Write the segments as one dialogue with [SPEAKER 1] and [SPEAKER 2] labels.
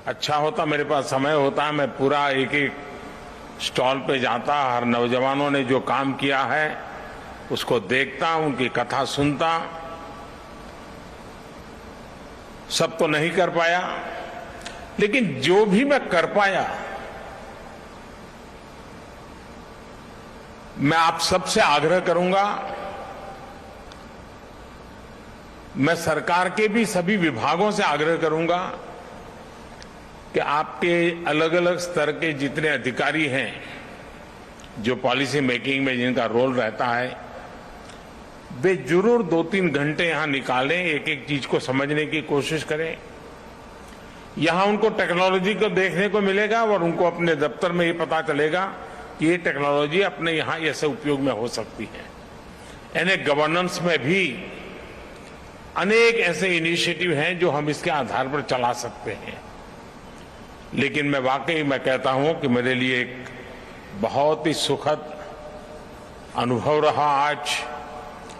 [SPEAKER 1] अच्छा होता मेरे पास समय होता, मैं पूरा एक एक स्टॉल पे जाता, हर नौजवानों ने जो काम किया है उसको देखता, उनकी कथा सुनता। सब तो नहीं कर पाया, लेकिन जो भी मैं कर पाया, मैं आप सबसे आग्रह करूंगा, मैं सरकार के भी सभी विभागों से आग्रह करूंगा कि आपके अलग अलग स्तर के जितने अधिकारी हैं, जो पॉलिसी मेकिंग में जिनका रोल रहता है, वे जरूर 2-3 घंटे यहां निकालें, एक एक चीज को समझने की कोशिश करें। यहां उनको टेक्नोलॉजी को देखने को मिलेगा और उनको अपने दफ्तर में ये पता चलेगा कि ये टेक्नोलॉजी अपने यहां ऐसे उपयोग में हो सकती है। यानी गवर्नेंस में भी अनेक ऐसे इनिशिएटिव हैं जो हम इसके आधार पर चला सकते हैं। लेकिन मैं वाकई मैं कहता हूं कि मेरे लिए एक बहुत ही सुखद अनुभव रहा आज,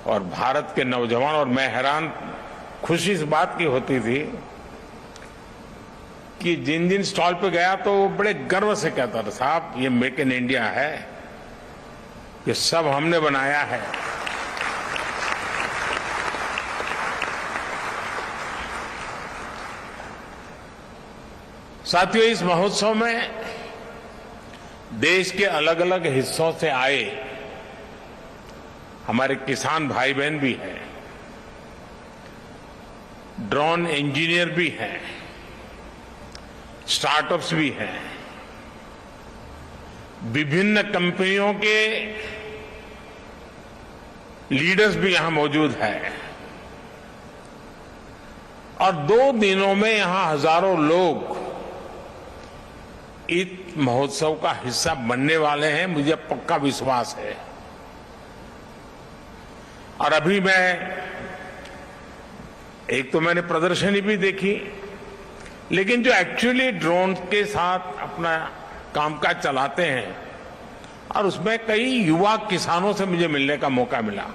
[SPEAKER 1] और भारत के नौजवान, और मैं हैरान, खुशी इस बात की होती थी कि जिन जिन स्टॉल पे गया तो वो बड़े गर्व से कहता था, साहब ये मेक इन इंडिया है, ये सब हमने बनाया है। साथियों, इस महोत्सव में देश के अलग अलग हिस्सों से आए हमारे किसान भाई बहन भी हैं, ड्रोन इंजीनियर भी हैं, स्टार्टअप्स भी हैं, विभिन्न कंपनियों के लीडर्स भी यहां मौजूद हैं, और 2 दिनों में यहां हजारों लोग इस महोत्सव का हिस्सा बनने वाले हैं, मुझे पक्का विश्वास है। और अभी एक तो मैंने प्रदर्शनी भी देखी, लेकिन जो एक्चुअली ड्रोन के साथ अपना कामकाज चलाते हैं, और उसमें कई युवा किसानों से मुझे मिलने का मौका मिला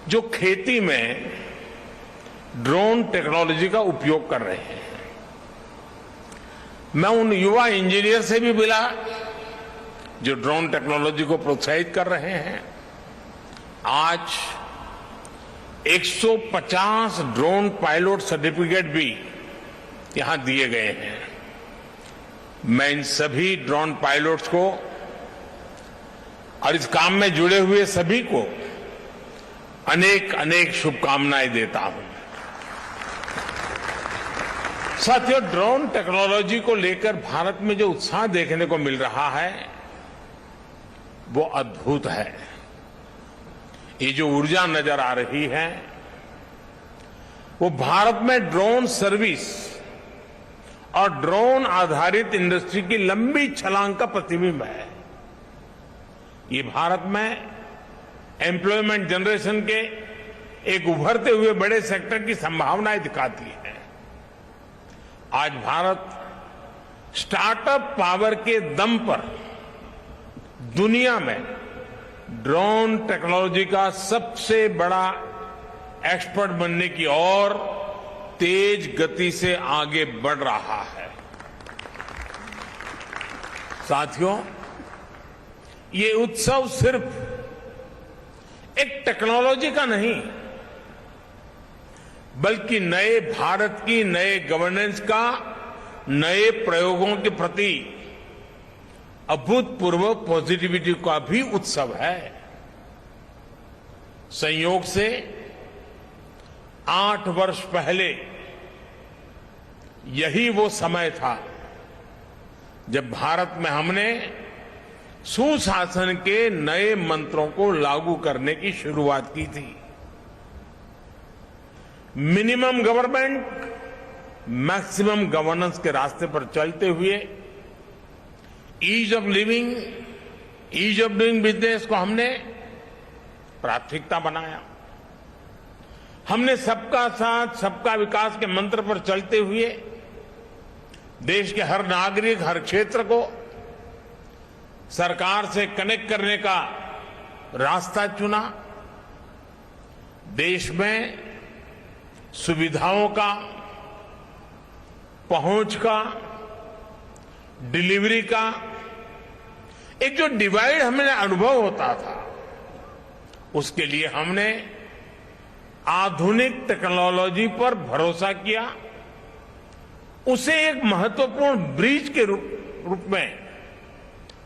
[SPEAKER 1] जो खेती में ड्रोन टेक्नोलॉजी का उपयोग कर रहे हैं। मैं उन युवा इंजीनियर से भी मिला जो ड्रोन टेक्नोलॉजी को प्रोत्साहित कर रहे हैं। आज 150 ड्रोन पायलट सर्टिफिकेट भी यहां दिए गए हैं। मैं इन सभी ड्रोन पायलट्स को और इस काम में जुड़े हुए सभी को अनेक अनेक शुभकामनाएं देता हूं। साथियों, ड्रोन टेक्नोलॉजी को लेकर भारत में जो उत्साह देखने को मिल रहा है वो अद्भुत है। ये जो ऊर्जा नजर आ रही है वो भारत में ड्रोन सर्विस और ड्रोन आधारित इंडस्ट्री की लंबी छलांग का प्रतिबिंब है। ये भारत में एम्प्लॉयमेंट जनरेशन के एक उभरते हुए बड़े सेक्टर की संभावनाएं दिखाती है। आज भारत स्टार्टअप पावर के दम पर दुनिया में ड्रोन टेक्नोलॉजी का सबसे बड़ा एक्सपर्ट बनने की ओर तेज गति से आगे बढ़ रहा है। साथियों, ये उत्सव सिर्फ एक टेक्नोलॉजी का नहीं, बल्कि नए भारत की, नए गवर्नेंस का, नए प्रयोगों के प्रति अभूतपूर्व पॉजिटिविटी का भी उत्सव है। संयोग से 8 वर्ष पहले यही वो समय था जब भारत में हमने सुशासन के नए मंत्रों को लागू करने की शुरुआत की थी। मिनिमम गवर्नमेंट, मैक्सिमम गवर्नेंस के रास्ते पर चलते हुए ease of living, ease of doing business को हमने प्राथमिकता बनाया। हमने सबका साथ, सबका विकास के मंत्र पर चलते हुए देश के हर नागरिक, हर क्षेत्र को सरकार से कनेक्ट करने का रास्ता चुना। देश में सुविधाओं का, पहुंच का, डिलीवरी का एक जो डिवाइड हमें अनुभव होता था, उसके लिए हमने आधुनिक टेक्नोलॉजी पर भरोसा किया, उसे एक महत्वपूर्ण ब्रिज के रूप में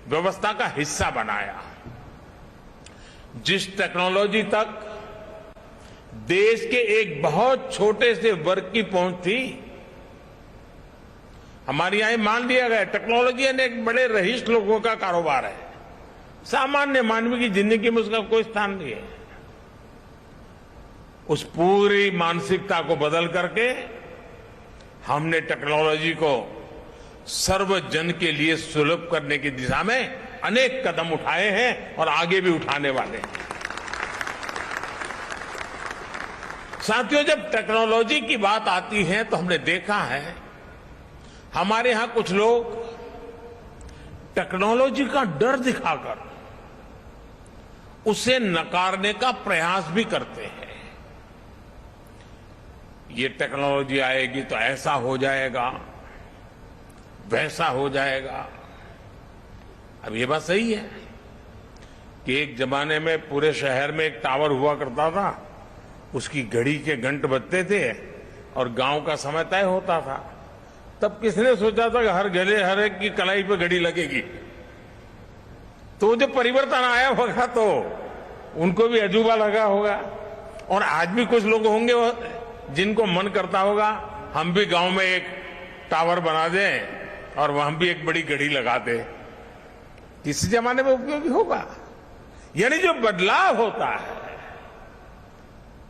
[SPEAKER 1] व्यवस्था का हिस्सा बनाया। जिस टेक्नोलॉजी तक देश के एक बहुत छोटे से वर्ग की पहुंच थी, हमारे यहां मान लिया गया टेक्नोलॉजी यानी एक बड़े रईस लोगों का कारोबार है, सामान्य मानव की जिंदगी में उसका कोई स्थान नहीं है। उस पूरी मानसिकता को बदल करके हमने टेक्नोलॉजी को सर्वजन के लिए सुलभ करने की दिशा में अनेक कदम उठाए हैं और आगे भी उठाने वाले हैं। साथियों, जब टेक्नोलॉजी की बात आती है तो हमने देखा है हमारे यहां कुछ लोग टेक्नोलॉजी का डर दिखाकर उसे नकारने का प्रयास भी करते हैं। ये टेक्नोलॉजी आएगी तो ऐसा हो जाएगा, वैसा हो जाएगा। अब ये बात सही है कि एक जमाने में पूरे शहर में एक टावर हुआ करता था, उसकी घड़ी के घंट बजते थे और गांव का समय तय होता था। तब किसने सोचा था कि हर गले हर एक की कलाई पे घड़ी लगेगी? तो जब परिवर्तन आया होगा तो उनको भी अजूबा लगा होगा। और आज भी कुछ लोग होंगे जिनको मन करता होगा हम भी गांव में एक टावर बना दें और वहां भी एक बड़ी घड़ी लगा दें। किसी जमाने में उपयोगी होगा। यानी जो बदलाव होता है,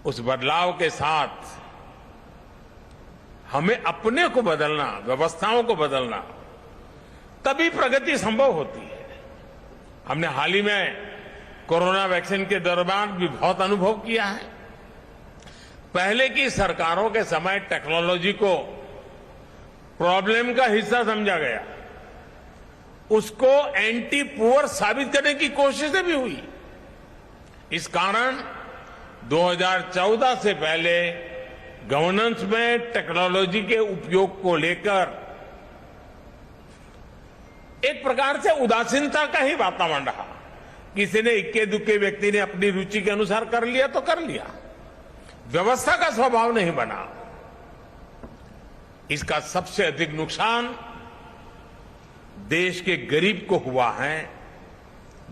[SPEAKER 1] उस बदलाव के साथ हमें अपने को बदलना, व्यवस्थाओं को बदलना, तभी प्रगति संभव होती है। हमने हाल ही में कोरोना वैक्सीन के दौरान भी बहुत अनुभव किया है। पहले की सरकारों के समय टेक्नोलॉजी को प्रॉब्लम का हिस्सा समझा गया, उसको एंटी पुअर साबित करने की कोशिशें भी हुई। इस कारण 2014 से पहले गवर्नेंस में टेक्नोलॉजी के उपयोग को लेकर एक प्रकार से उदासीनता का ही वातावरण रहा। किसी ने इक्के दुक्के व्यक्ति ने अपनी रुचि के अनुसार कर लिया तो कर लिया, व्यवस्था का स्वभाव नहीं बना। इसका सबसे अधिक नुकसान देश के गरीब को हुआ है,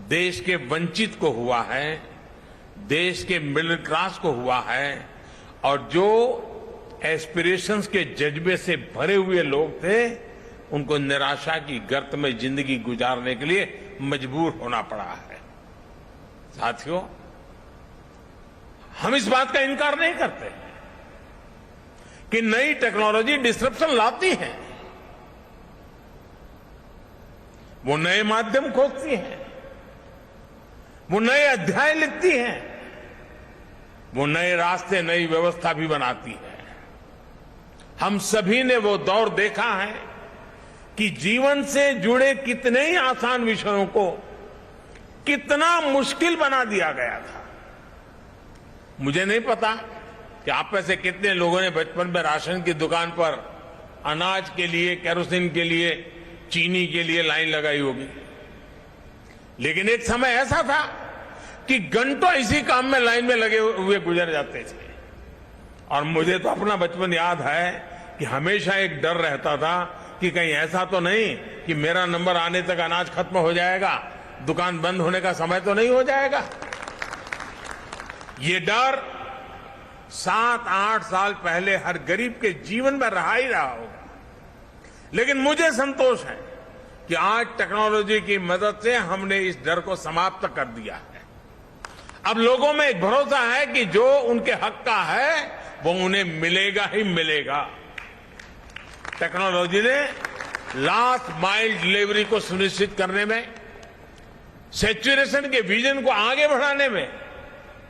[SPEAKER 1] देश के वंचित को हुआ है, देश के मिडिल क्लास को हुआ है, और जो एस्पिरेशंस के जज्बे से भरे हुए लोग थे उनको निराशा की गर्त में जिंदगी गुजारने के लिए मजबूर होना पड़ा है। साथियों, हम इस बात का इनकार नहीं करते कि नई टेक्नोलॉजी डिसरप्शन लाती है, वो नए माध्यम खोजती है, वो नए अध्याय लिखती है, वो नए रास्ते, नई व्यवस्था भी बनाती है। हम सभी ने वो दौर देखा है कि जीवन से जुड़े कितने ही आसान विषयों को कितना मुश्किल बना दिया गया था। मुझे नहीं पता कि आप में से कितने लोगों ने बचपन में राशन की दुकान पर अनाज के लिए, केरोसिन के लिए, चीनी के लिए लाइन लगाई होगी। लेकिन एक समय ऐसा था कि घंटों इसी काम में लाइन में लगे हुए गुजर जाते थे। और मुझे तो अपना बचपन याद है कि हमेशा एक डर रहता था कि कहीं ऐसा तो नहीं कि मेरा नंबर आने तक अनाज खत्म हो जाएगा, दुकान बंद होने का समय तो नहीं हो जाएगा। ये डर 7-8 साल पहले हर गरीब के जीवन में रहा ही रहा होगा। लेकिन मुझे संतोष है कि आज टेक्नोलॉजी की मदद से हमने इस डर को समाप्त कर दिया है। अब लोगों में एक भरोसा है कि जो उनके हक का है वो उन्हें मिलेगा ही मिलेगा। टेक्नोलॉजी ने लास्ट माइल डिलीवरी को सुनिश्चित करने में, सैचुरेशन के विजन को आगे बढ़ाने में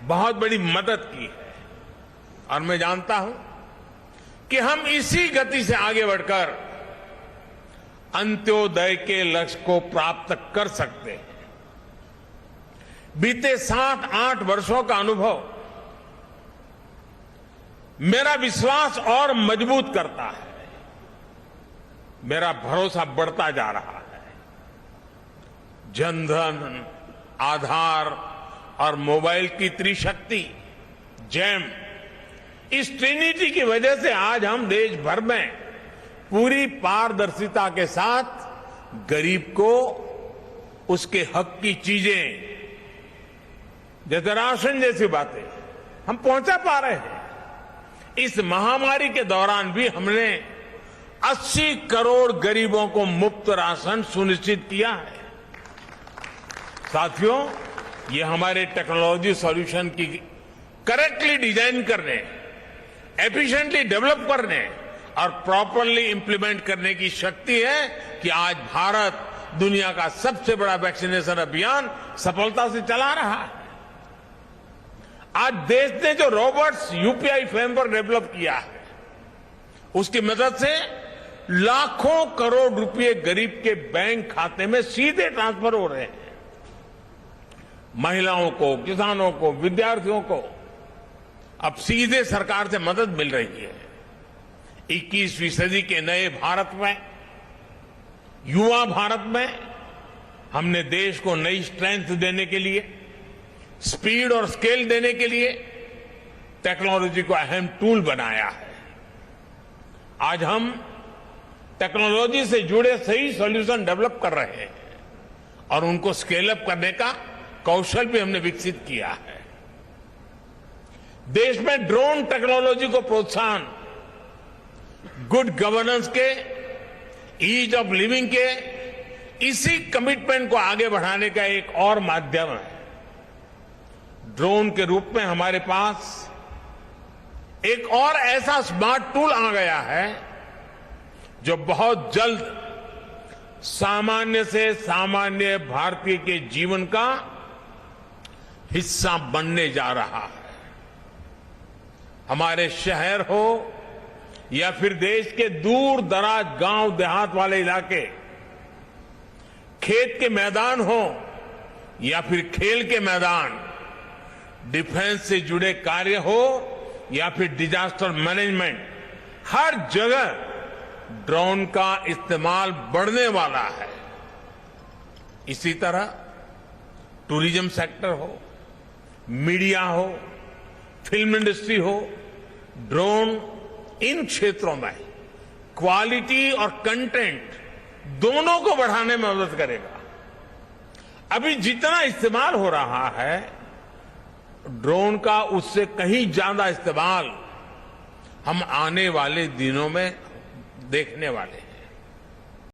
[SPEAKER 1] बहुत बड़ी मदद की है। और मैं जानता हूं कि हम इसी गति से आगे बढ़कर अंत्योदय के लक्ष्य को प्राप्त कर सकते हैं। बीते 7-8 वर्षों का अनुभव मेरा विश्वास और मजबूत करता है मेरा भरोसा बढ़ता जा रहा है। जनधन, आधार और मोबाइल की त्रिशक्ति जैम, इस ट्रिनिटी की वजह से आज हम देश भर में पूरी पारदर्शिता के साथ गरीब को उसके हक की चीजें, जैसे राशन जैसी बातें, हम पहुंचा पा रहे हैं। इस महामारी के दौरान भी हमने 80 करोड़ गरीबों को मुफ्त राशन सुनिश्चित किया है। साथियों, ये हमारे टेक्नोलॉजी सॉल्यूशन की करेक्टली डिजाइन करने, एफिशिएंटली डेवलप करने और प्रॉपरली इंप्लीमेंट करने की शक्ति है कि आज भारत दुनिया का सबसे बड़ा वैक्सीनेशन अभियान सफलता से चला रहा है। आज देश ने जो रॉबर्ट्स यूपीआई फ्रेमवर्क डेवलप किया है, उसकी मदद से लाखों करोड़ रुपए गरीब के बैंक खाते में सीधे ट्रांसफर हो रहे हैं। महिलाओं को, किसानों को, विद्यार्थियों को अब सीधे सरकार से मदद मिल रही है। 21वीं सदी के नए भारत में, युवा भारत में, हमने देश को नई स्ट्रेंथ देने के लिए, स्पीड और स्केल देने के लिए टेक्नोलॉजी को अहम टूल बनाया है। आज हम टेक्नोलॉजी से जुड़े सही सॉल्यूशन डेवलप कर रहे हैं और उनको स्केल अप करने का कौशल भी हमने विकसित किया है। देश में ड्रोन टेक्नोलॉजी को प्रोत्साहन, गुड गवर्नेंस के, ईज ऑफ लिविंग के, इसी कमिटमेंट को आगे बढ़ाने का एक और माध्यम है। ड्रोन के रूप में हमारे पास एक और ऐसा स्मार्ट टूल आ गया है जो बहुत जल्द सामान्य से सामान्य भारतीय के जीवन का हिस्सा बनने जा रहा है। हमारे शहर हो या फिर देश के दूर दराज गांव देहात वाले इलाके, खेत के मैदान हो या फिर खेल के मैदान, डिफेंस से जुड़े कार्य हो या फिर डिजास्टर मैनेजमेंट, हर जगह ड्रोन का इस्तेमाल बढ़ने वाला है। इसी तरह टूरिज्म सेक्टर हो, मीडिया हो, फिल्म इंडस्ट्री हो, ड्रोन इन क्षेत्रों में क्वालिटी और कंटेंट दोनों को बढ़ाने में मदद करेगा। अभी जितना इस्तेमाल हो रहा है ड्रोन का, उससे कहीं ज्यादा इस्तेमाल हम आने वाले दिनों में देखने वाले हैं।